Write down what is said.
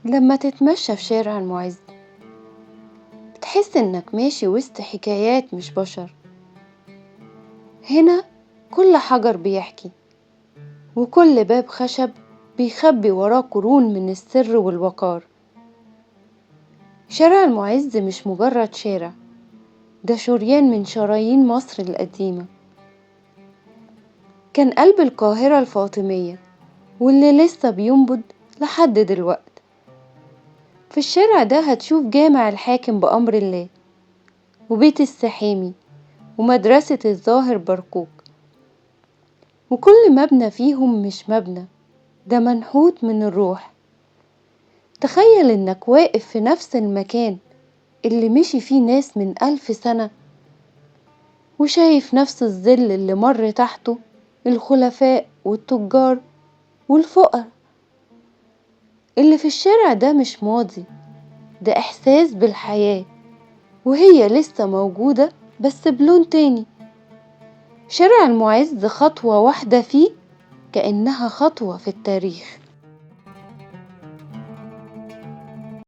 لما تتمشى في شارع المعز بتحس إنك ماشي وسط حكايات مش بشر. هنا كل حجر بيحكي، وكل باب خشب بيخبي وراه قرون من السر والوقار. شارع المعز مش مجرد شارع، ده شريان من شرايين مصر القديمة. كان قلب القاهرة الفاطمية، واللي لسه بينبض لحد دلوقت. في الشارع ده هتشوف جامع الحاكم بأمر الله، وبيت السحامي، ومدرسة الظاهر برقوق. وكل مبنى فيهم مش مبنى، ده منحوت من الروح. تخيل إنك واقف في نفس المكان اللي مشي فيه ناس من 1000 سنة، وشايف نفس الظل اللي مر تحته الخلفاء والتجار والفقراء. اللي في الشارع ده مش ماضي، ده إحساس بالحياة، وهي لسه موجودة بس بلون تاني. شارع المعز خطوة واحدة فيه كأنها خطوة في التاريخ.